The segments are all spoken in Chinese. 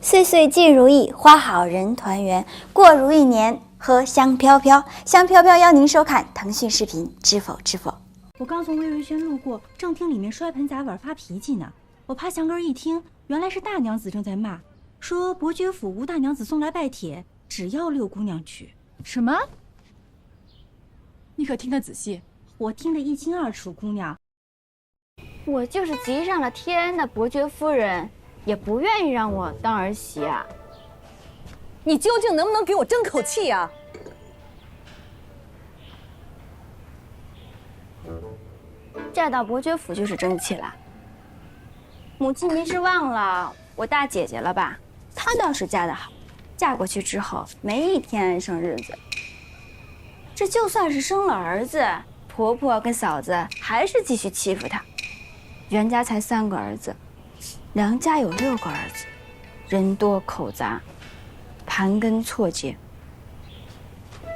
岁岁尽如意，花好人团圆，过如意年，喝香飘飘。香飘飘邀您收看腾讯视频《知否知否》。我刚从魏瑞轩路过，正听里面摔盆砸碗发脾气呢。我趴墙根一听，原来是大娘子正在骂，说伯爵府吴大娘子送来拜帖，只要六姑娘去。什么？你可听得仔细？我听得一清二楚，姑娘。我就是急上了天的伯爵夫人，也不愿意让我当儿媳啊。你究竟能不能给我争口气啊？嫁到伯爵府就是争气了。母亲您是忘了我大姐姐了吧？她倒是嫁得好，嫁过去之后没一天安生日子。这就算是生了儿子，婆婆跟嫂子还是继续欺负她。袁家才3个儿子，梁家有6个儿子，人多口杂，盘根错节，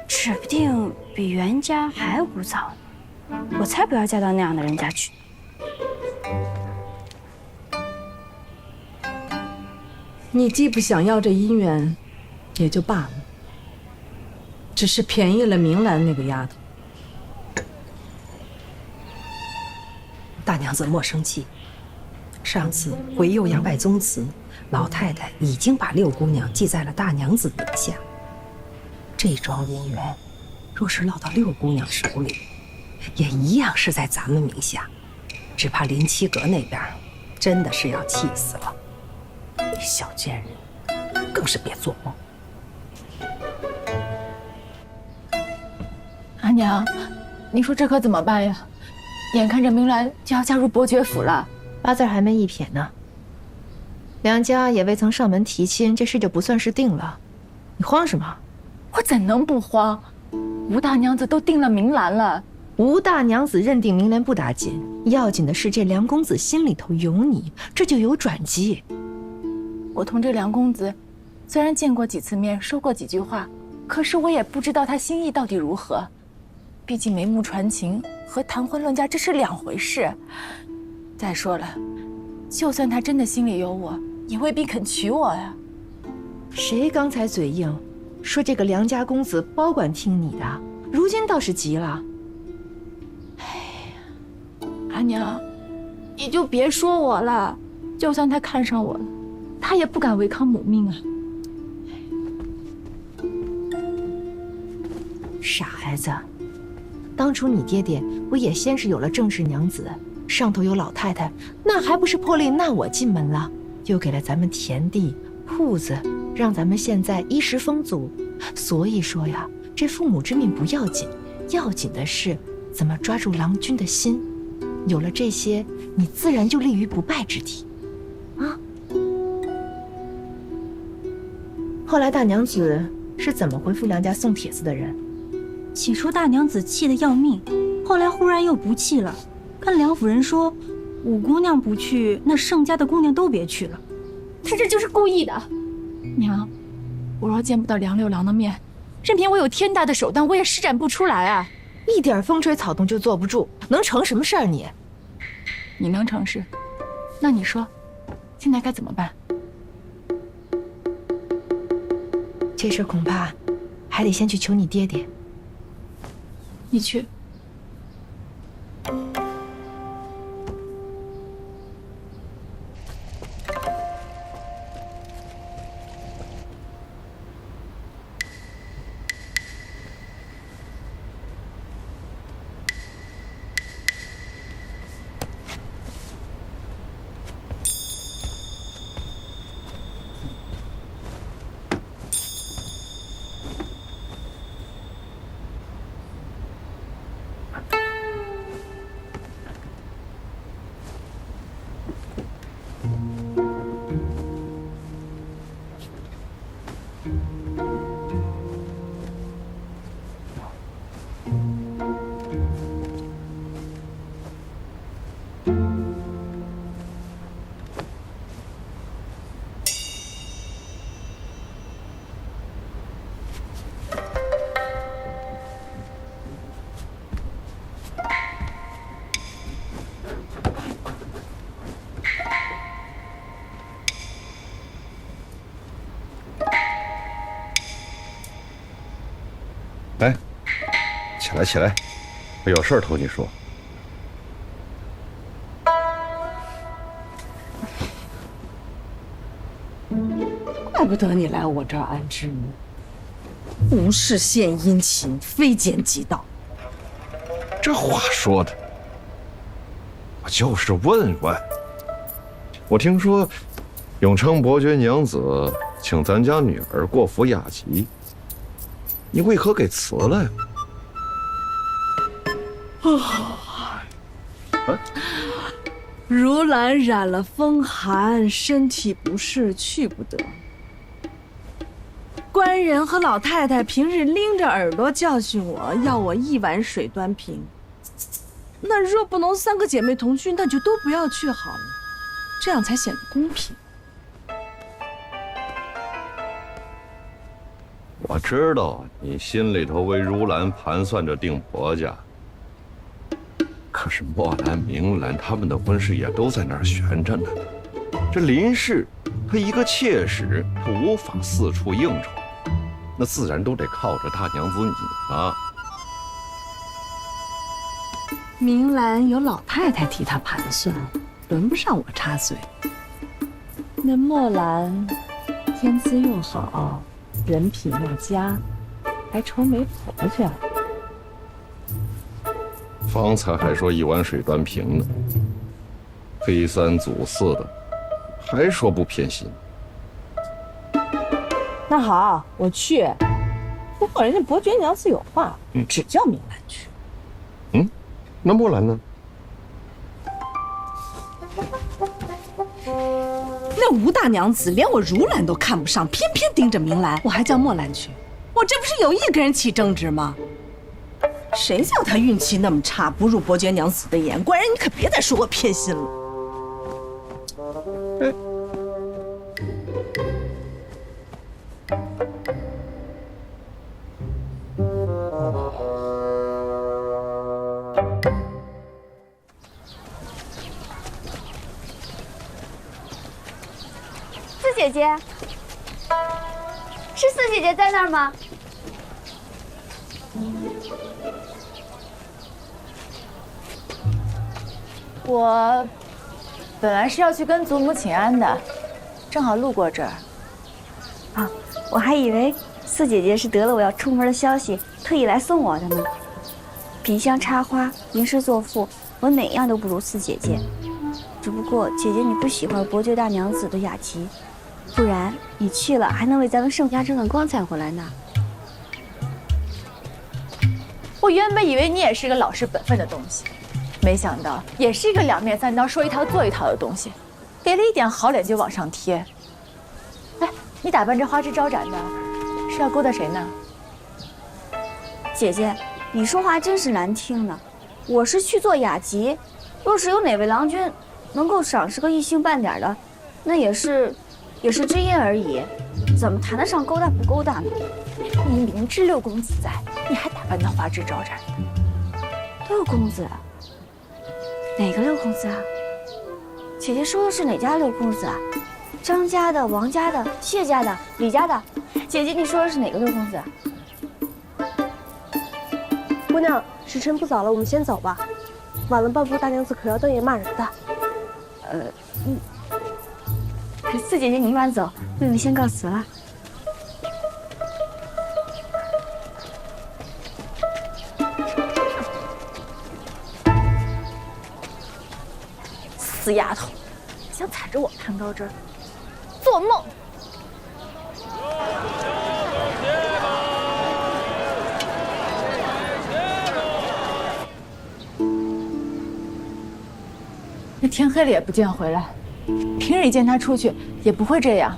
指不定比袁家还无糟呢。我才不要嫁到那样的人家去。你既不想要这姻缘，也就罢了，只是便宜了明兰那个丫头。大娘子莫生气，上次回右阳外宗祠，老太太已经把6姑娘记在了大娘子名下。这桩姻缘，若是落到6姑娘手里，也一样是在咱们名下，只怕林七阁那边真的是要气死了。小贱人，更是别做梦。阿娘，你说这可怎么办呀？眼看着明兰就要嫁入伯爵府了，八字还没一撇呢。梁家也未曾上门提亲，这事就不算是定了。你慌什么？我怎能不慌？吴大娘子都定了明兰了。吴大娘子认定明兰不打紧，要紧的是这梁公子心里头有你，这就有转机。我同这梁公子虽然见过几次面，说过几句话，可是我也不知道他心意到底如何。毕竟眉目传情和谈婚论嫁这是2回事。再说了，就算他真的心里有我，也未必肯娶我呀。谁刚才嘴硬，说这个梁家公子包管听你的，如今倒是急了。阿娘，你就别说我了，就算他看上我了，他也不敢违抗母命啊。傻孩子，当初你爹爹不也先是有了正室娘子，上头有老太太，那还不是破例纳我进门了，又给了咱们田地铺子，让咱们现在衣食丰足。所以说呀，这父母之命不要紧，要紧的是怎么抓住郎君的心。有了这些，你自然就立于不败之地啊。后来大娘子是怎么回复梁家送帖子的人？起初大娘子气得要命，后来忽然又不气了，跟梁夫人说5姑娘不去，那盛家的姑娘都别去了。他这就是故意的。娘，我若见不到梁六郎的面，任凭我有天大的手段，我也施展不出来啊。一点风吹草动就坐不住，能成什么事儿你？你能成事，那你说，现在该怎么办？这事恐怕还得先去求你爹爹。你去。起来起来，我有事儿同你说。怪不得你来我这儿安置呢。无事献殷勤，非奸即盗。这话说的，我就是问问。我听说永昌伯爵娘子请咱家女儿过府雅集，你为何给辞了呀？如兰染了风寒，身体不适，去不得。官人和老太太平日拎着耳朵教训我，要我一碗水端平。那若不能3个姐妹同去，那就都不要去好了，这样才显得公平。我知道你心里头为如兰盘算着定婆家，可是墨兰、明兰他们的婚事也都在那儿悬着呢。这林氏他一个妾室，他无法四处应酬，那自然都得靠着大娘子你啊。明兰有老太太替她盘算，轮不上我插嘴。那墨兰天资又好，人品又佳，还愁没婆家。方才还说一碗水端平呢，非3阻4的，还说不偏心。那好，我去。不过人家伯爵娘子有话，只叫明兰去。那墨兰呢？那吴大娘子连我如兰都看不上，偏偏盯着明兰，我还叫墨兰去，我这不是有意跟人起争执吗？谁叫她运气那么差，不入伯爵娘子的眼？官人，你可别再说我偏心了。四姐姐，是四姐姐在那儿吗？我本来是要去跟祖母请安的，正好路过这儿。啊，我还以为四姐姐是得了我要出门的消息，特意来送我的呢。品香插花，吟诗作赋，我哪样都不如四姐姐。只不过姐姐你不喜欢伯爵大娘子的雅集，不然你去了还能为咱们盛家争个光彩回来呢。我原本以为你也是个老实本分的东西，没想到也是一个两面三刀、说一套做一套的东西，给了一点好脸就往上贴。哎，你打扮这花枝招展的，是要勾搭谁呢？姐姐，你说话真是难听呢。我是去做雅集，若是有哪位郎君能够赏识个一星半点的，那也是知音而已，怎么谈得上勾搭不勾搭呢？你明知六公子在，你还打扮得花枝招展的。六公子？哪个六公子啊？姐姐说的是哪家六公子啊？张家的、王家的、谢家的、李家的？姐姐，你说的是哪个六公子啊？姑娘，时辰不早了，我们先走吧。晚了半步，大娘子可要瞪眼骂人的。四姐姐您慢走，妹妹先告辞了。死丫头，想踩着我攀高枝儿，做梦！那天黑了也不见回来，平日一见他出去也不会这样，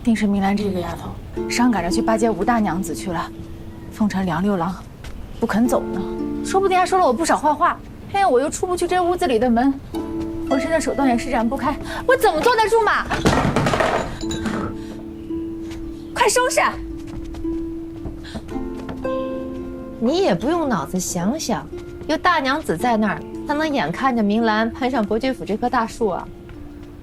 定是明兰这个丫头伤感着去巴结吴大娘子去了。奉承梁六郎不肯走呢，说不定还说了我不少坏话，偏要我又出不去这屋子里的门，浑身的手段也施展不开，我怎么坐得住嘛？快收拾！你也不用脑子想想，有大娘子在那儿，他能眼看着明兰攀上伯爵府这棵大树啊？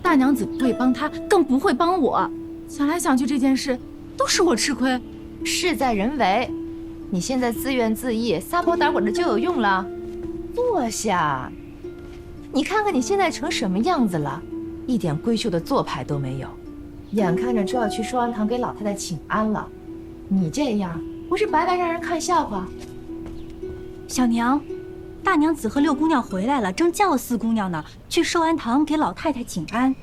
大娘子不会帮他，更不会帮我。想来想去，这件事都是我吃亏。事在人为，你现在自怨自艾，撒泼打滚的就有用了。坐下，你看看你现在成什么样子了，一点闺秀的做派都没有，眼看着就要去寿安堂给老太太请安了，你这样不是白白让人看笑话？小娘，大娘子和六姑娘回来了，正叫四姑娘呢，去寿安堂给老太太请安。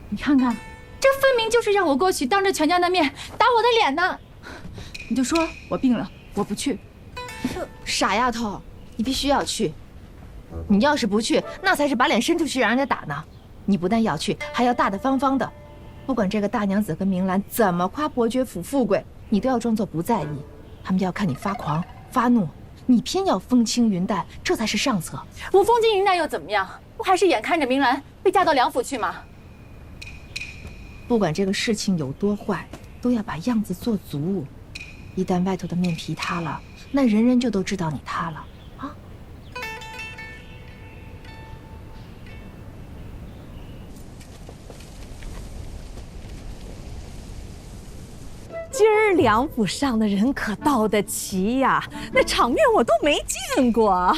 你看看，这分明就是让我过去当着全家的面打我的脸呢！你就说我病了，我不去。傻丫头，你必须要去。你要是不去，那才是把脸伸出去让人家打呢。你不但要去，还要大大方方的，不管这个大娘子跟明兰怎么夸伯爵府富贵，你都要装作不在意。他们要看你发狂发怒，你偏要风轻云淡，这才是上策。我风轻云淡又怎么样？不还是眼看着明兰被嫁到梁府去吗？不管这个事情有多坏，都要把样子做足。一旦外头的面皮塌了，那人人就都知道你塌了啊！今儿梁府上的人可到得齐呀，那场面我都没见过。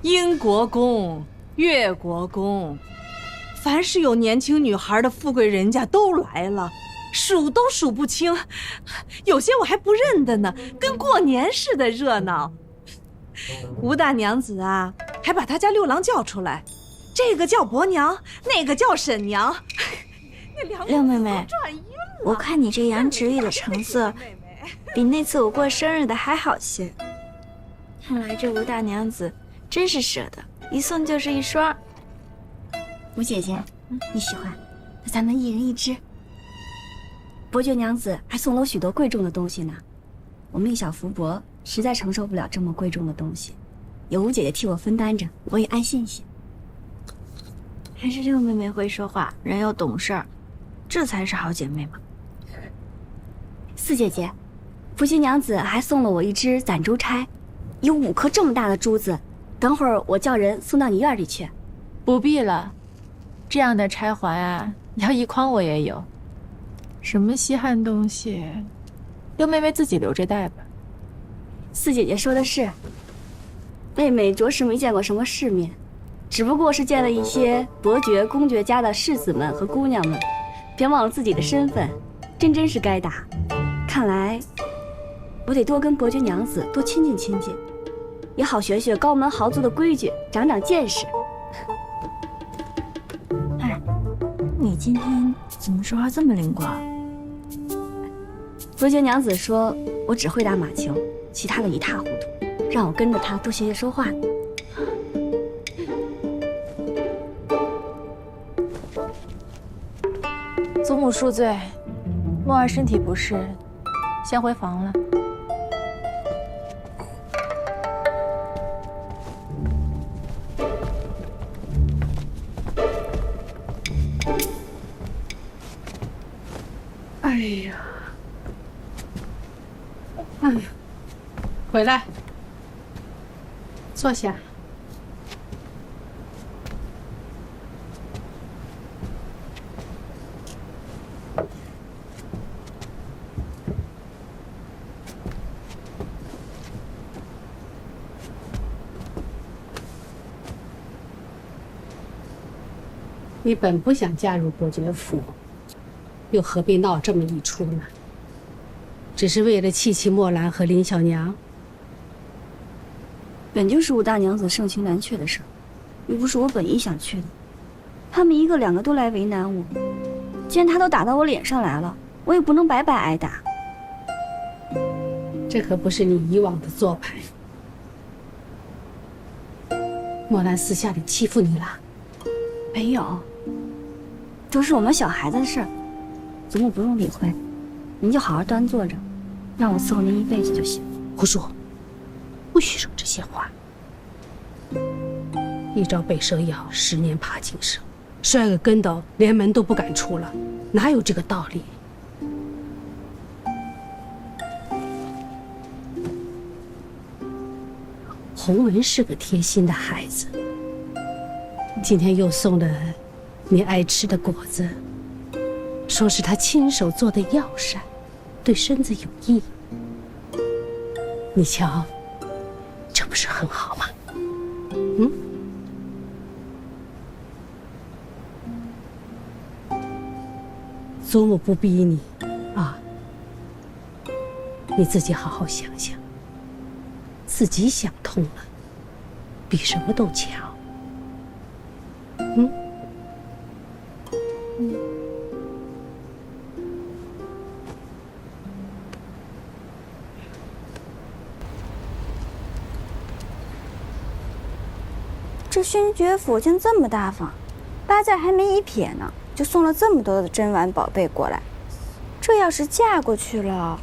英国公、越国公，凡是有年轻女孩的富贵人家都来了，数都数不清，有些我还不认得呢，跟过年似的热闹。吴大娘子啊，还把她家六郎叫出来，这个叫伯娘，那个叫婶娘。六妹妹，我看你这羊脂玉的成色，比那次我过生日的还好些。看来这吴大娘子真是舍得，一送就是一双。吴姐姐，你喜欢，那咱们一人一只。伯爵娘子还送了我许多贵重的东西呢，我命小福薄，实在承受不了这么贵重的东西，有吴姐姐替我分担着，我也安心些。还是六妹妹会说话，人又懂事儿，这才是好姐妹嘛。四姐姐，伯爵娘子还送了我一只攒珠钗，有5颗这么大的珠子，等会儿我叫人送到你院里去。不必了，这样的钗环啊，要1筐我也有。什么稀罕东西，六妹妹自己留着带吧。四姐姐说的是，妹妹着实没见过什么世面，只不过是见了一些伯爵、公爵家的世子们和姑娘们，别忘了自己的身份，真是该打。看来我得多跟伯爵娘子多亲近亲近，也好学学高门豪族的规矩，长长见识。哎，你今天怎么说话这么灵光？伯爵娘子说我只会打马球，其他的一塌糊涂，让我跟着她多学学说话。祖母恕罪，墨儿身体不适，先回房了。哎呀，哎呀，回来，坐下。你本不想嫁入伯爵府，又何必闹这么一出呢？只是为了气墨兰和林小娘。本就是吴大娘子盛情难却的事，又不是我本意想去的。他们1个2个都来为难我，既然他都打到我脸上来了，我也不能白白挨打。这可不是你以往的做派。墨兰私下里欺负你了？没有，都是我们小孩子的事儿，祖母不用理会，您就好好端坐着，让我伺候您一辈子就行。胡说，不许说这些话。一朝被蛇咬，10年怕井绳，摔个跟斗，连门都不敢出了，哪有这个道理？洪文是个贴心的孩子，今天又送了你爱吃的果子，说是他亲手做的药膳，对身子有益。你瞧，这不是很好吗？嗯？祖母不逼你啊，你自己好好想想，自己想通了，比什么都强。嗯。这勋爵府竟这么大方，八字还没一撇呢，就送了这么多的珍玩宝贝过来。这要是嫁过去了，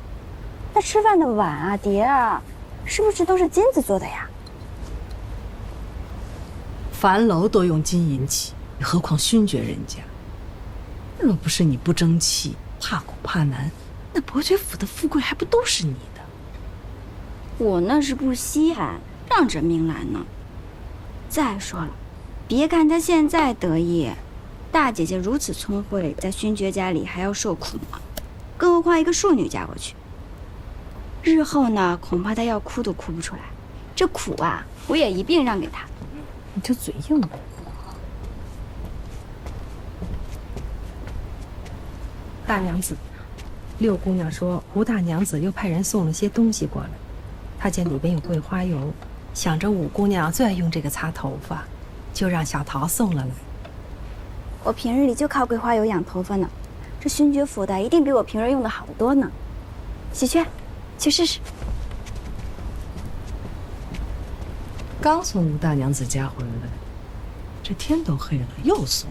那吃饭的碗啊、碟啊，是不是都是金子做的呀？樊楼都用金银器，何况勋爵人家？若不是你不争气、怕苦怕难，那伯爵府的富贵还不都是你的？我那是不稀罕，让着明兰呢。再说了，别看她现在得意，大姐姐如此聪慧，在勋爵家里还要受苦呢，更何况一个庶女嫁过去，日后呢，恐怕她要哭都哭不出来。这苦啊，我也一并让给她。你就嘴硬了。大娘子，六姑娘说吴大娘子又派人送了些东西过来，她见里边有桂花油，想着五姑娘最爱用这个擦头发，就让小桃送了来。我平日里就靠桂花油养头发呢，这勋爵府的一定比我平日用的好得多呢。喜鹊，去试试。刚从吴大娘子家回来，这天都黑了，又送。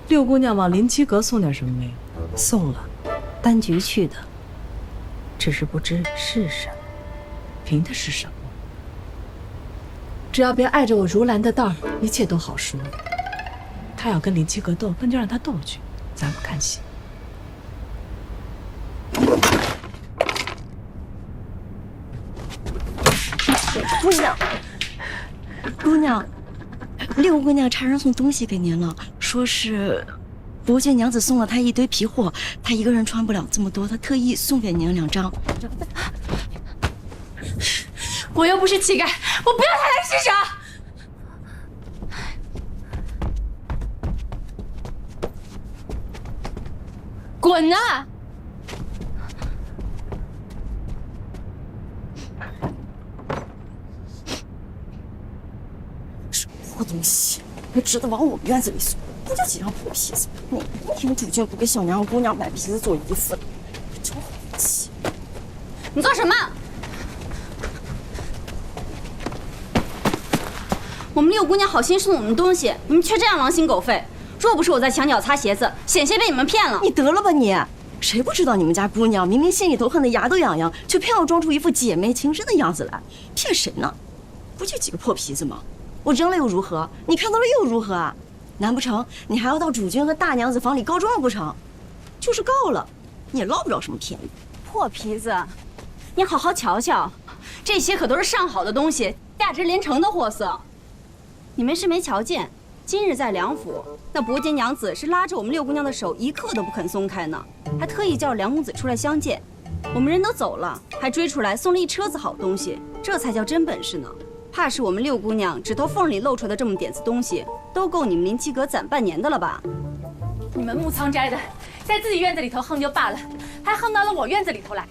六姑娘往林七阁送点什么没有？送了，丹菊去的，只是不知是什么。凭的是什么？只要别碍着我如兰的道，一切都好说。他要跟林七阁斗，那就让他斗去，咱不看戏。姑娘，六姑娘差人送东西给您了，说是伯爵娘子送了她一堆皮货，她一个人穿不了这么多，她特意送给您2张。我又不是乞丐，我不要他来施舍。滚啊！破东西，还值得往我们院子里送？不就几张破皮子？哪天主君不给小娘姑娘买皮子做衣服了？真好气！你做什么？我们六姑娘好心送我们东西，你们却这样狼心狗肺。若不是我在墙角擦鞋子，险些被你们骗了。你得了吧你！谁不知道你们家姑娘明明心里头恨得牙都痒痒，却偏要装出一副姐妹情深的样子来，骗谁呢？不就几个破皮子吗？我扔了又如何？你看到了又如何啊？难不成你还要到主君和大娘子房里告状不成？就是告了，你也捞不着什么便宜。破皮子，你好好瞧瞧，这些可都是上好的东西，价值连城的货色。你们是没瞧见，今日在梁府，那伯爵娘子是拉着我们六姑娘的手，一刻都不肯松开呢，还特意叫梁公子出来相见。我们人都走了，还追出来送了一车子好东西，这才叫真本事呢。怕是我们六姑娘指头缝里露出的这么点子东西，都够你们林七阁攒半年的了吧？你们木仓斋的，在自己院子里头横就罢了，还横到了我院子里头来。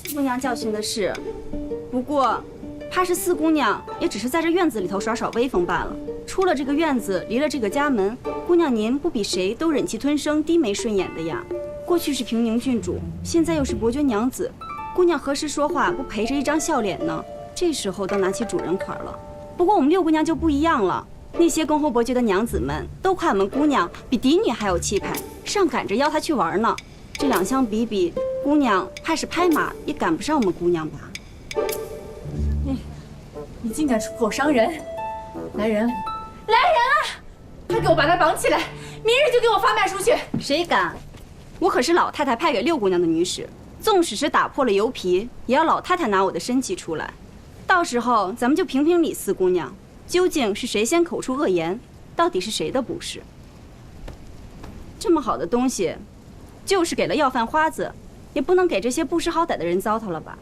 四姑娘教训的是，不过怕是四姑娘也只是在这院子里头耍耍威风罢了。出了这个院子，离了这个家门，姑娘您不比谁都忍气吞声、低眉顺眼的呀。过去是平宁郡主，现在又是伯爵娘子，姑娘何时说话不陪着一张笑脸呢？这时候都拿起主人款了。不过我们六姑娘就不一样了，那些恭候伯爵的娘子们都夸我们姑娘比嫡女还有气派，上赶着邀她去玩呢。这两相比比，姑娘怕是拍马也赶不上我们姑娘吧？你竟敢出口伤人！来人，来人啊！快给我把他绑起来，明日就给我发卖出去。谁敢？我可是老太太派给六姑娘的女使，纵使是打破了油皮，也要老太太拿我的身契出来。到时候咱们就评评理，四姑娘究竟是谁先口出恶言，到底是谁的不是？这么好的东西，就是给了要饭花子，也不能给这些不识好歹的人糟蹋了吧？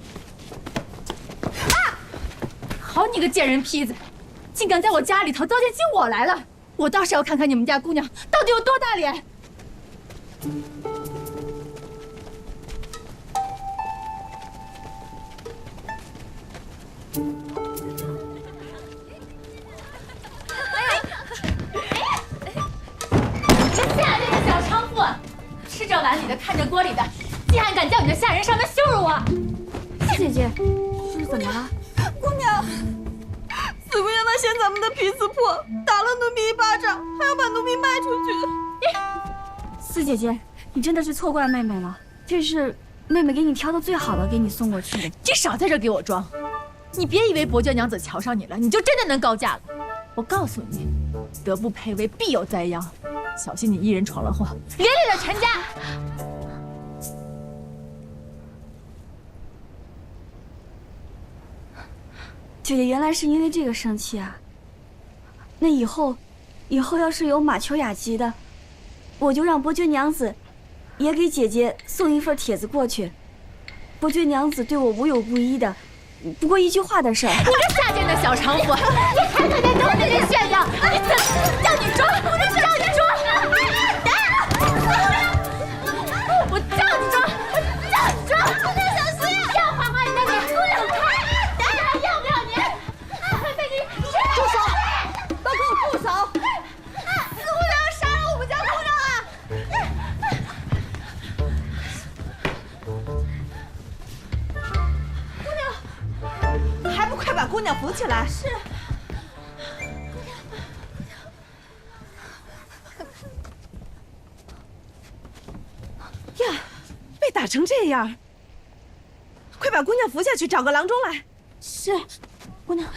好你个贱人坯子，竟敢在我家里头糟践起我来了！我倒是要看看你们家姑娘到底有多大脸！下这个小娼妇，吃着碗里的看着锅里的，竟还敢叫你的下人上门羞辱我！姐姐，这是怎么了？姑娘，四姑娘她嫌咱们的皮子破，打了奴婢一巴掌，还要把奴婢卖出去。四姐姐，你真的是错怪妹妹了，这是妹妹给你挑的最好的，给你送过去的。你少在这给我装！你别以为伯爵娘子瞧上你了，你就真的能高价了。我告诉你，德不配位，必有灾殃，小心你一人闯了祸，连累了全家。姐姐原来是因为这个生气啊。那以后要是有马丘雅集的，我就让伯爵娘子也给姐姐送一份帖子过去。伯爵娘子对我无有不依的，不过一句话的事儿。你个下贱的小娼妇，你还敢在东北人炫耀？你怎么叫你装？我就叫你装！我叫你装！我叫你装！姑娘小心！要花花你的脸，姑娘看！还要不要脸？快被你住手！都给我住手！四姑娘要杀了我们家姑娘啊！还不快把姑娘扶起来！是。呀，被打成这样，快把姑娘扶下去，找个郎中来。是，姑娘。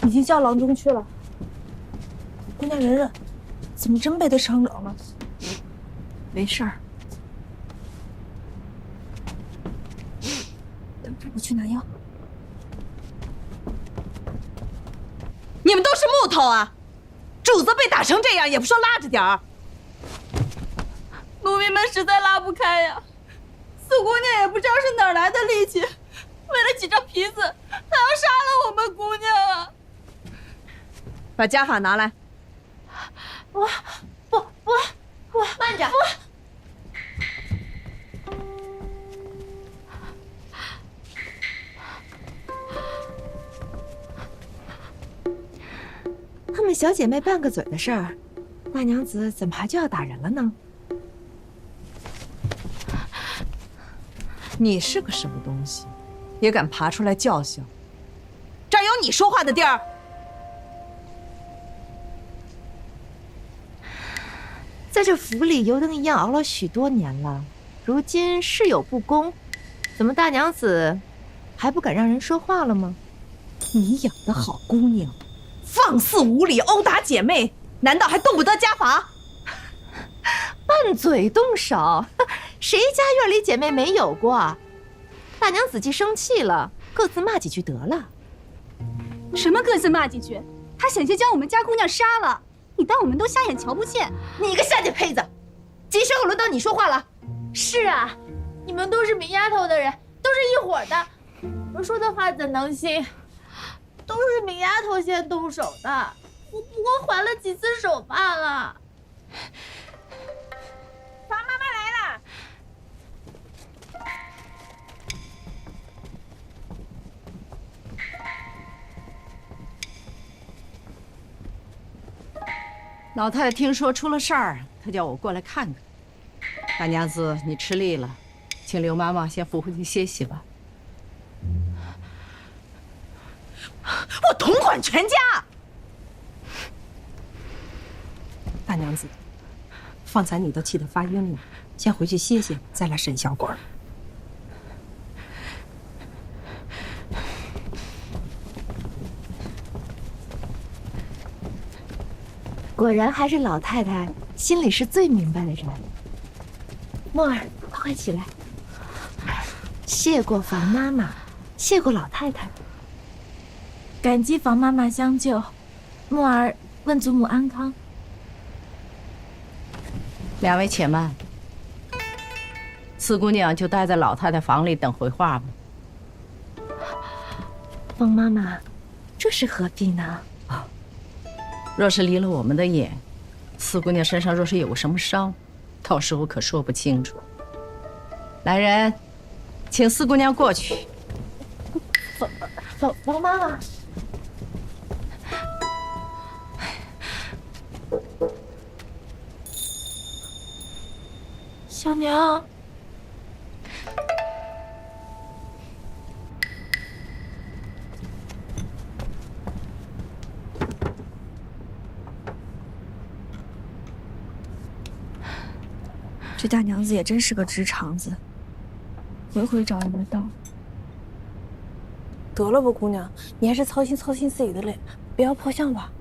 已经叫郎中去了。姑娘忍忍，怎么真被他伤着了？没事儿。等着我去拿药。你们都是木头啊！主子被打成这样，也不说拉着点儿。奴婢们实在拉不开呀。四姑娘也不知道是哪儿来的力气，为了几张皮子，她要杀了我们姑娘啊！把家法拿来。我慢着。她们小姐妹拌个嘴的事儿，大娘子怎么还就要打人了呢？你是个什么东西，也敢爬出来叫嚣？这儿有你说话的地儿？在这府里油灯一样熬了许多年了，如今事有不公，怎么大娘子还不敢让人说话了吗？你养的好姑娘，放肆无礼，殴打姐妹，难道还动不得家法？拌嘴动手，谁家院里姐妹没有过？大娘子既生气了，各自骂几句得了。什么各自骂几句？他险些将我们家姑娘杀了，你当我们都瞎眼瞧不见？你个下贱胚子，几时候轮到你说话了？是啊，你们都是明丫头的人，都是一伙的，我说的话怎能信？都是明丫头先动手的，我不过还了几次手罢了。房妈妈来了。老太太听说出了事儿，她叫我过来看看。大娘子，你吃力了，请刘妈妈先扶回去歇息吧。我统管全家。大娘子，方才你都气得发晕了，先回去歇歇，再来审小鬼儿。果然还是老太太心里是最明白的人。墨儿，快起来！谢过房妈妈，谢过老太太，感激房妈妈相救。墨儿问祖母安康。两位且慢，四姑娘就待在老太太房里等回话吧。房妈妈，这是何必呢？若是离了我们的眼，四姑娘身上若是有什么伤，到时候可说不清楚。来人，请四姑娘过去。房妈妈，小娘，这大娘子也真是个直肠子，回回找人家道。得了吧，姑娘，你还是操心操心自己的嘞，不要破相吧。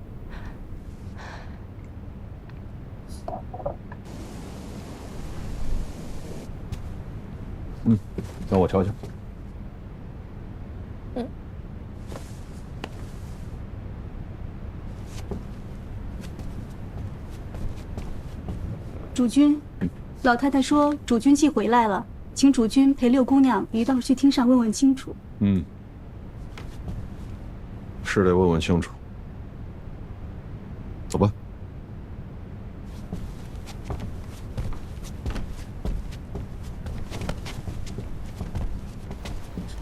让我瞧瞧。主君，老太太说主君既回来了，请主君陪六姑娘一道去厅上问问清楚。是得问问清楚。走吧。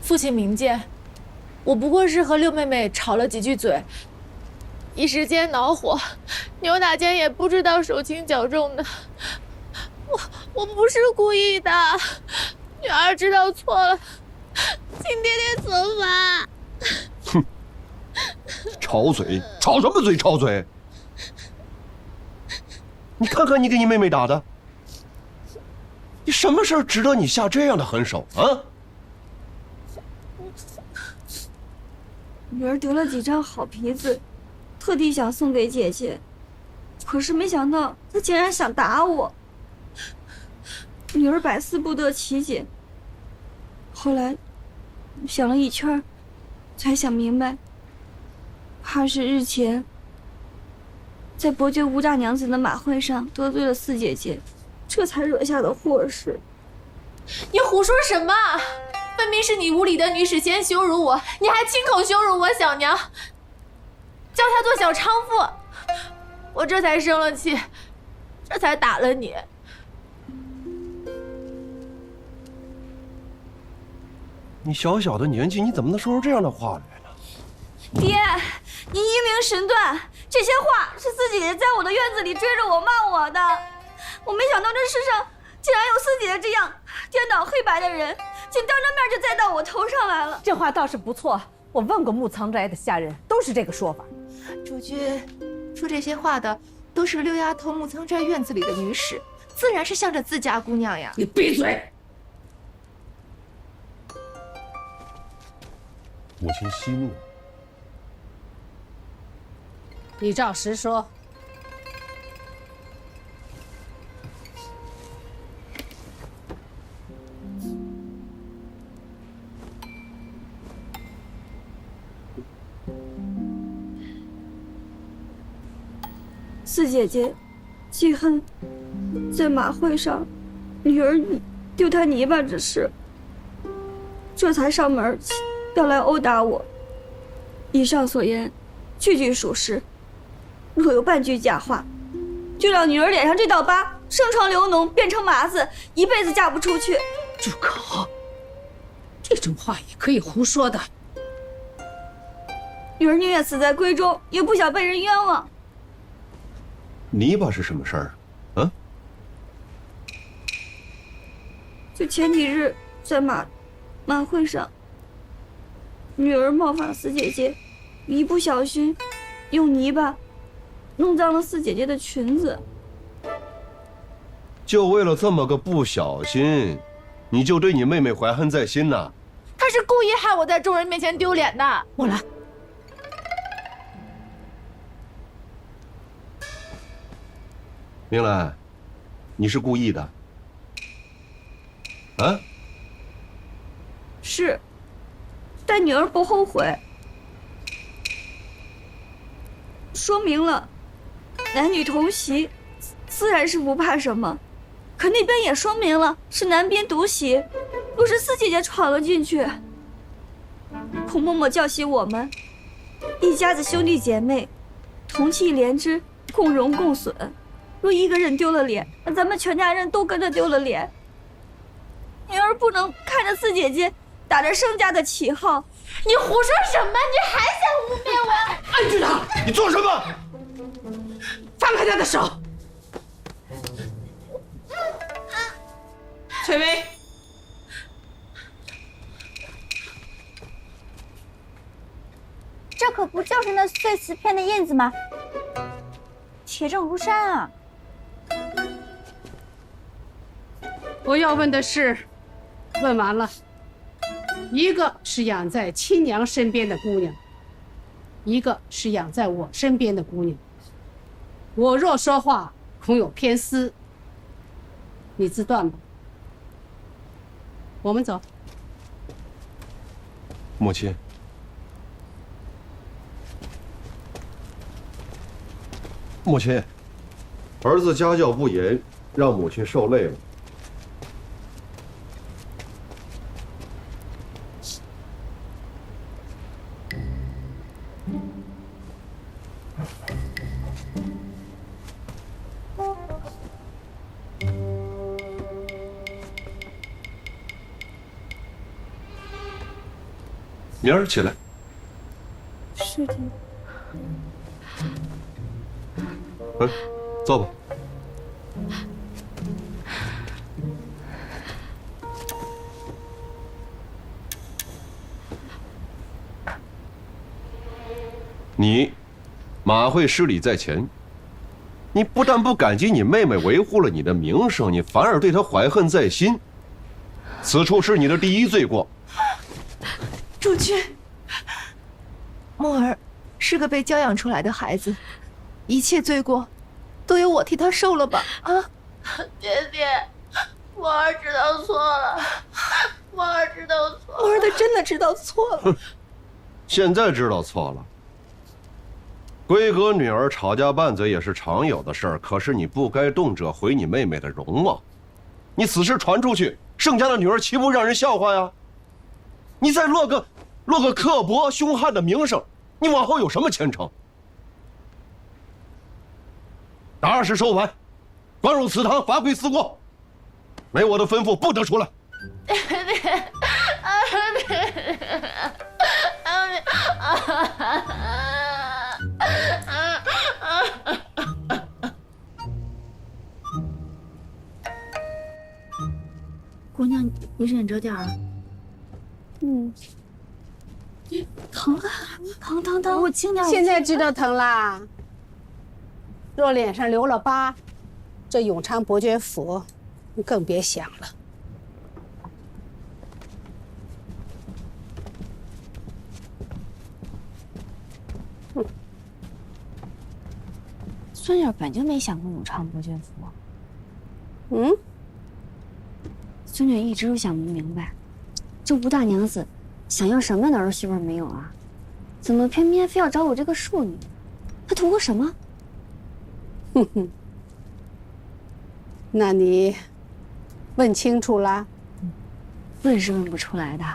父亲明鉴，我不过是和六妹妹吵了几句嘴，一时间恼火，扭打间也不知道手轻脚重的。我不是故意的，女儿知道错了，请爹爹责罚。哼，吵嘴，吵什么嘴？吵嘴！你看看你给你妹妹打的，你什么事儿值得你下这样的狠手啊？女儿得了几张好皮子，特地想送给姐姐，可是没想到她竟然想打我。女儿百思不得其解，后来想了一圈，才想明白，怕是日前在伯爵吴大娘子的马会上得罪了四姐姐，这才惹下的祸事。你胡说什么？分明是你屋里的女使先羞辱我，你还亲口羞辱我小娘，叫她做小娼妇，我这才生了气，这才打了你。你小小的年纪，你怎么能说出这样的话来呢？爹，你英明神断，这些话是四姐姐在我的院子里追着我骂我的。我没想到这世上竟然有四姐姐这样颠倒黑白的人，竟当着面就栽到我头上来了。这话倒是不错，我问过木仓斋的下人，都是这个说法。主君，说这些话的都是六丫头木仓斋院子里的女使，自然是向着自家姑娘呀。你闭嘴！母亲息怒。你照实说。四姐姐记恨在马会上女儿丢她泥巴之事，这才上门要来殴打我。以上所言句句属实，若有半句假话，就让女儿脸上这道疤生疮流脓，变成麻子，一辈子嫁不出去。住口！这种话也可以胡说的。女儿宁愿死在闺中，也不想被人冤枉。泥巴是什么事儿啊？就前几日在马会上，女儿冒犯四姐姐，一不小心用泥巴弄脏了四姐姐的裙子。就为了这么个不小心，你就对你妹妹怀恨在心呐？她是故意害我在众人面前丢脸的。莫兰，明兰，你是故意的？啊？是，但女儿不后悔。说明了，男女同席，自然是不怕什么。可那边也说明了是男宾独席，又是四姐姐闯了进去。孔嬷嬷教习我们，一家子兄弟姐妹，同气连枝，共荣共损。若一个人丢了脸，那咱们全家人都跟着丢了脸。女儿不能看着四姐姐打着盛家的旗号。你胡说什么？你还想污蔑我？按住他！你做什么？放开他的手！翠薇，这可不就是那碎瓷片的印子吗？铁证如山啊！我要问的是，问完了。一个是养在亲娘身边的姑娘，一个是养在我身边的姑娘。我若说话，恐有偏私，你自断吧。我们走。母亲，母亲，儿子家教不严，让母亲受累了。明儿起来。是的。坐吧。你，马会失礼在前。你不但不感激你妹妹维护了你的名声，你反而对她怀恨在心。此处是你的第一罪过。主君，墨儿是个被教养出来的孩子，一切罪过都由我替他受了吧？啊，爹爹，墨儿知道错了，墨儿知道错了，墨儿她真的知道错了。现在知道错了。闺阁女儿吵架拌嘴也是常有的事儿，可是你不该动辄毁你妹妹的容貌。你此事传出去，盛家的女儿岂不让人笑话呀？你再落个刻薄凶悍的名声，你往后有什么前程？打20收盘，关入祠堂，罚跪4过。没我的吩咐，不得出来。姑娘，你忍着点儿。疼啊！疼！我轻点。现在知道疼啦。若脸上留了疤，这永昌伯爵府你更别想了。孙女本就没想过永昌伯爵府。孙女一直都想不明白，这吴大娘子想要什么样的儿媳妇没有啊？怎么偏偏非要找我这个庶女？她图个什么？那你问清楚啦？问是问不出来的。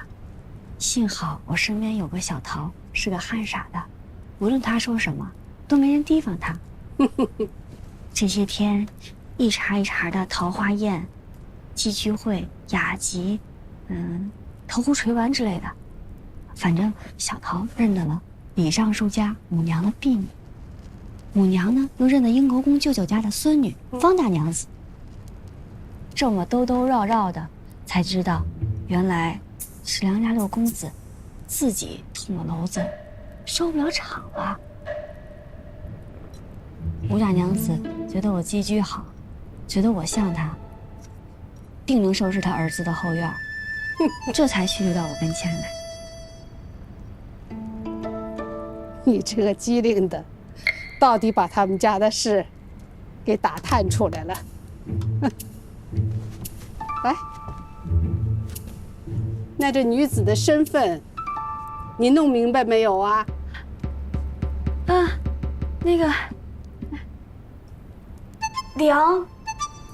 幸好我身边有个小桃，是个憨傻的，无论她说什么，都没人提防她。这些天，一茬一茬的桃花宴、戏剧会、雅集，投壶垂丸之类的。反正小桃认得了李尚书家母娘的婢女，母娘呢又认得英国公舅舅家的孙女方大娘子。这么兜兜绕绕的，才知道原来是梁家六公子自己捅了娄子，收不了场了。吴大娘子觉得我寄居好，觉得我像她，定能收拾她儿子的后院，这才许留到我跟前来。你这个机灵的，到底把他们家的事给打探出来了。来，那这女子的身份，你弄明白没有啊？那个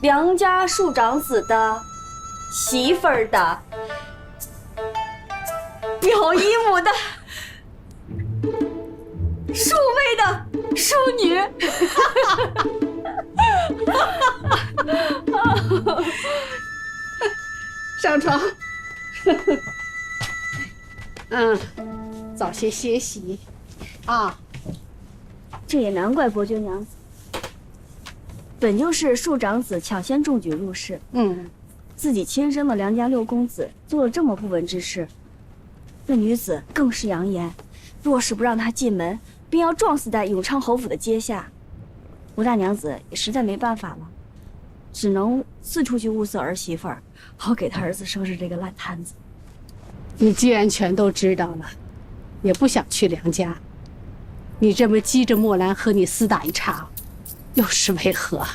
梁家庶长子的媳妇儿的表姨母的庶妹的庶女。上床。早些歇息啊。这也难怪伯爵娘子，本就是庶长子抢先中举入仕，自己亲生的梁家六公子做了这么不文之事，那女子更是扬言，若是不让他进门，便要撞死在永昌侯府的阶下。吴大娘子也实在没办法了，只能四处去物色儿媳妇儿，好给他儿子收拾这个烂摊子。你既然全都知道了，也不想去梁家，你这么激着墨兰和你厮打一场，又是为何？